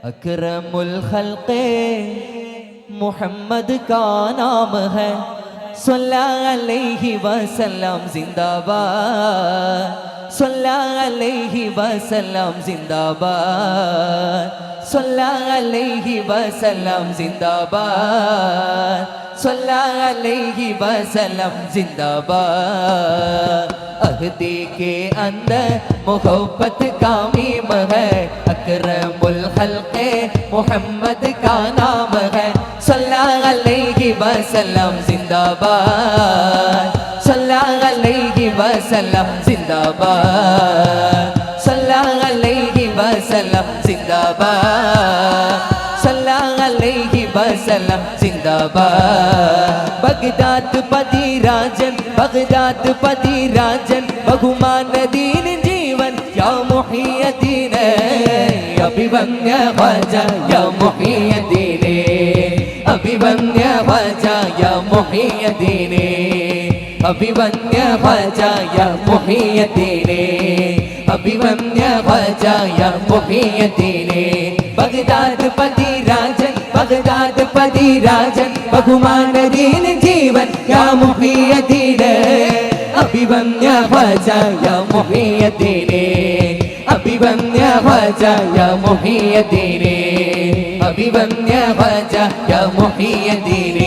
अकरमुल खल्क़े मोहम्मद का नाम है, सल्लल्लाहु अलैहि वसल्लम जिंदाबाद, सल्लल्लाहु अलैहि वसल्लम जिंदाबाद, सल्लल्लाहु अलैहि वसल्लम जिंदाबाद, सल्लल्लाहु अलैहि वसल्लम जिंदाबाद। अहदी के अंदर मोहब्बत का मीम है, अकरमुल खल्क़े मोहम्मद का नाम है, सल्लल्लाहु अलैहि वसल्लम जिंदाबाद, सल्लल्लाहु अलैहि वसल्लम जिंदाबाद, सल्लल्लाहु अलैहि वसल्लम जिंदाबाद, सल्लल्लाहु अलैहि वसल्लम जिंदाबाद। बगदाद पति राजन, बगदाद पति राजन, बहुमान दीन जीवन या मुहिय्यदीन, अभिवन्य ख्वाजा या मुहिय्यदीन, अभिवन्य ख्वाजा या मुहिय्यदीन, अभिवन्य ख्वाजा या मुहिय्यदीन, अभिवन्य ख्वाजा या मुहिय्यदीन। बगदाद पति राजन, बगदाद पति राजन, बहुमान दीन जीवन या मुहिय्यदीन, अभिवन्य ख्वाजा या मुहिय्यदीन, अभिवन्य ख्वाजा या मुहिय्यदीन, अभिवन्य ख्वाजा या मुहिय्यदीन,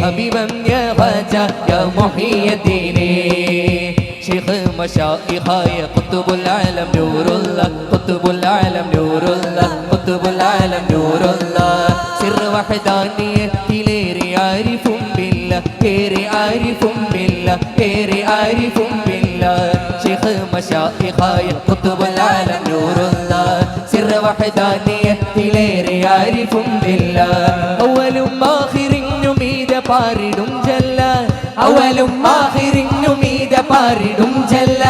अभिवन्य ख्वाजा या मुहिय्यदीन। शेख मशाइख कुतुबुल आलम नूरुल्लाह, कुतुबुल आलम नूरुल्लाह, कुतुबुल आलम नूरुल्लाह। सिर वहदानियतिलेरे आरिफुम बिल्लाह, तेरे आरिफुम बिल्लाह, तेरे आरिफुम बिल्लाह। शेख मशाइख कुतुबुल आलम नूरुल्लाह, सिर वहदानियतिलेरे आरिफुम बिल्लाह। अव्वലും ആഖിറും മീത പാരിടും ജല്ല, അവലും ആഖിറും മീത പാരിടും ജല്ല,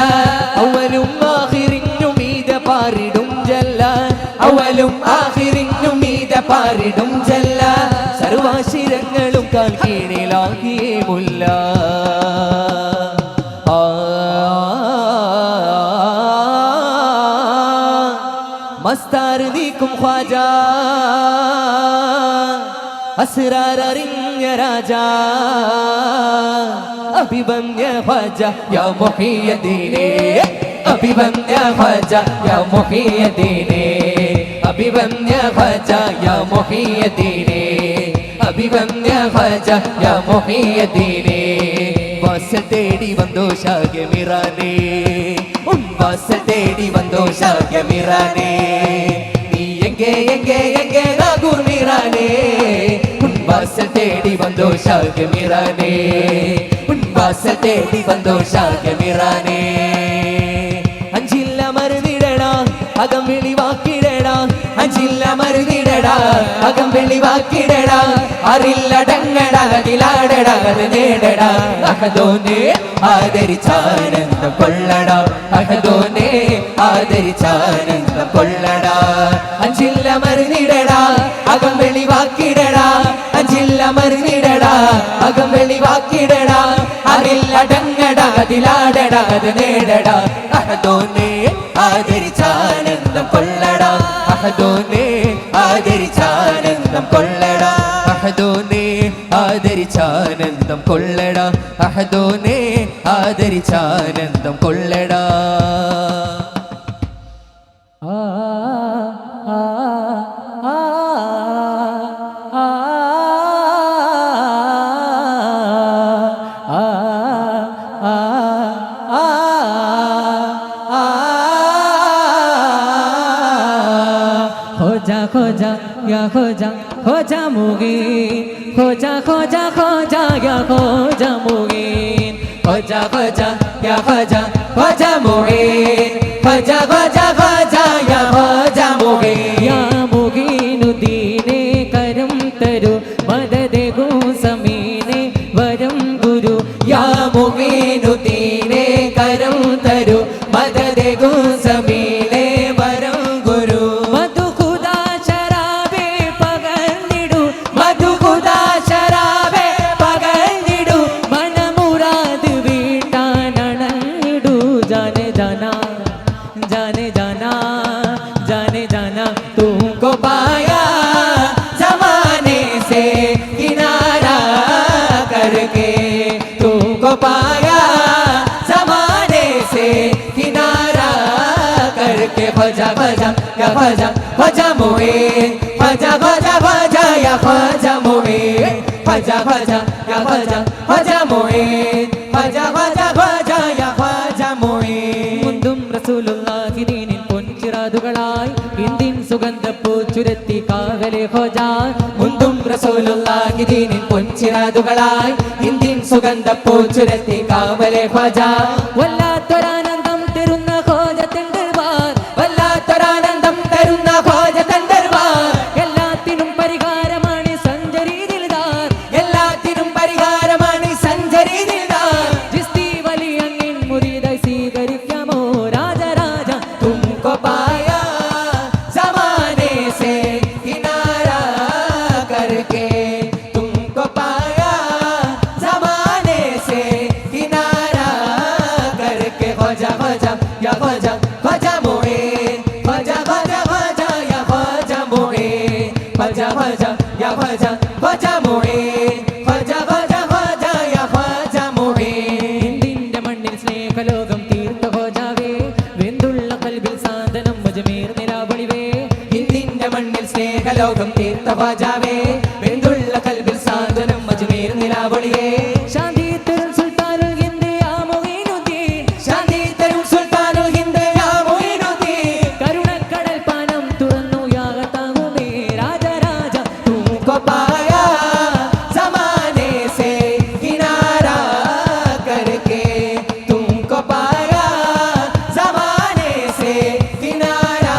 അവലും ആഖിറും മീത പാരിടും ജല്ല, അവലും ആഖിറും മീത പാരിടും ജല്ല। സർവാശിരങ്ങളും കാൽ കീഴിലാകിയേ മുല്ല, മസ്താർ നീക്കും ഖ്വാജ, അസ്റാർ അറിഞ്ഞ രാജാ, അഭിവന്യ ഖ്വാജ യാ മുഹിയ്യദീൻ, അഭിവന്യ ഖ്വാജ യാ മുഹിയ്യദീൻ, അഭിവന്യ ഖ്വാജ യാ മുഹിയ്യദീൻ, അഭിവന്യ ഖ്വാജ യാ മുഹിയ്യദീൻ। വാസൽ തേടി വന്നോ ഷാഗമിറാനേ, വാസൽ തേടി വന്നോ ഷാഗമിറാനേ, നീ എങ്കേ എങ്കേ എങ്കേ നാഗൂർ മീറാനേ, വാസൽ തേടി വന്നോ ഷാഗമിറാനേ, വാസൽ തേടി വന്നോ ഷാഗമിറാനേ। അഞ്ചില്ല മരുന്നിടടാ അകം വെളിവാക്കിടടാ, അഞ്ചില്ല മരുന്നിടടാ അകം വെളിവാക്കിടടാ, അറില്ലടങ്ങടാ അതിലാടടാ അത് നേടടാ, അഹദോനെ ആദരിച്ചാനന്ദം കൊള്ളടാ, അഹദോനെ ആദരിച്ചാനന്ദം കൊള്ളടാ। അഞ്ചില്ല മരുന്നിടടാ അകം വെളിവാക്കിടടാ, അഞ്ചില്ല മരുന്നിടടാ അകം വെളിവാക്കിടടാ, അറില്ലടങ്ങടാ അതിലാടടാ അത് നേടടാ, അഹദോനെ ആദരിച്ചാനന്ദം കൊള്ളടാ, അഹദോനെ ആദരിച്ചാനന്ദം കൊള്ളടാ, അഹദോനെ ആദരിച്ചാനന്ദം കൊള്ളടാ, അഹദോനെ ആദരിച്ചാനന്ദം കൊള്ളടാ। खोजा खोजा या खोजा खोजा मुगीन, खोजा खोजा खोजा या खोजा मुगीन, खोजा खोजा या खोजा खोजा मुगीन, खोजा खोजा खोजा या खोजा मुगीन। या मुगीनुद्दीने करम तरु मददे गो समीने वरम गुरु, या मुगीनुद्दीने करम तरु मददे गो समीने वरम गुरु। मधु खुदा शराबे पगंदिडु, मधु खुदा शराबे पगंदिडु, मन मुराद वीटा नणंगिडु, जाने जाना जाने जाना जाना तुमको पाया जमाने से किनारा करके तुमको पाया जमाने से किनारा करके ख्वाजा ख्वाजा या ख्वाजा ख्वाजा मोइन ख्वाजा ख्वाजा ख्वाजा या ख्वाजा मोइन ख्वाजा ख्वाजा या ख्वाजा ख्वाजा मोइन ख्वाजा ख्वाजा ख्वाजा या ख्वाजा मोइन മുന്തും റസൂലുള്ളാഹി ദീനിൻ പൊൻചിറാതുകളായി ഇന്ദിൻ സുഗന്ധപ്പൂ ചുരത്തി കാവലെ ഖോജാ മുന്തും റസൂലുള്ളാഹി ദീനിൻ പൊൻചിറാതുകളായി ഇന്ദിൻ സുഗന്ധപ്പൂ ചുരത്തി കാവലെ ഖോജാ വല്ലാത്തൊരാനന്ദം തരുന്ന ഖോജ തൻദർബാർ വല്ലാത്തൊരാനന്ദം തരുന്ന ഖോജ തൻദർബാർ എല്ലാത്തിനും പരിഹാരമാണ് സഞ്ചരി ദിൽദാർ എല്ലാത്തിനും പരിഹാരമാണ് സഞ്ചരി ദിൽദാർ ജിസ്തി വലി അങ്ങിൻ മുരീദായി സ്വീകരിക്കാമോ രാജ രാജ തുംകോ പായാ ജമാനെ സേ കിനാരാ करके तुमको पाया जमाने से किनारा करके ख्वाजा ख्वाजा या ख्वाजा ख्वाजा मोइन ख्वाजा ख्वाजा ख्वाजा या ख्वाजा मोइन ख्वाजा ख्वाजा या ख्वाजा ख्वाजा मोइन ख्वाजा ख्वाजा ख्वाजा या ख्वाजा मोइन നിന്റെ മണ്ണിൽ സ്നേഹലോകം തീർത്ത ഖോജാവേ വെന്തുള്ള കൽബിൽ സാന്ത്വനം അജ്മീർ നിലാവളിവേ നിന്റെ മണ്ണിൽ സ്നേഹലോകം തീർത്ത ഖോജാവേ വെന്തുള്ള കൽബിൽ സാന്ത്വനം അജ്മീർ നിലാവളിവേ ശാന്തി തരും സുൽത്താനുൽ ഹിന്ദ് യാ മൊയ്നുദ്ദീൻ ശാന്തി തരും സുൽത്താനുൽ ഹിന്ദ് യാ മൊയ്നുദ്ദീൻ കരുണക്കടൽ പാനം തുറന്നു യാഗത്താകുമേ രാജ രാജ തുംകോ പായാ ജമാനെ സേ കിനാരാ करके तुमको पाया जमाने से किनारा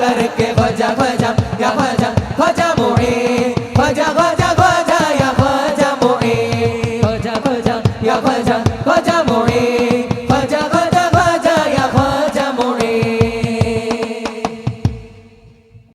करके ख्वाजा ख्वाजा या ख्वाजा ख्वाजा मोइन ख्वाजा ख्वाजा ख्वाजा या ख्वाजा मोइन ख्वाजा ख्वाजा या ख्वाजा ख्वाजा मोइन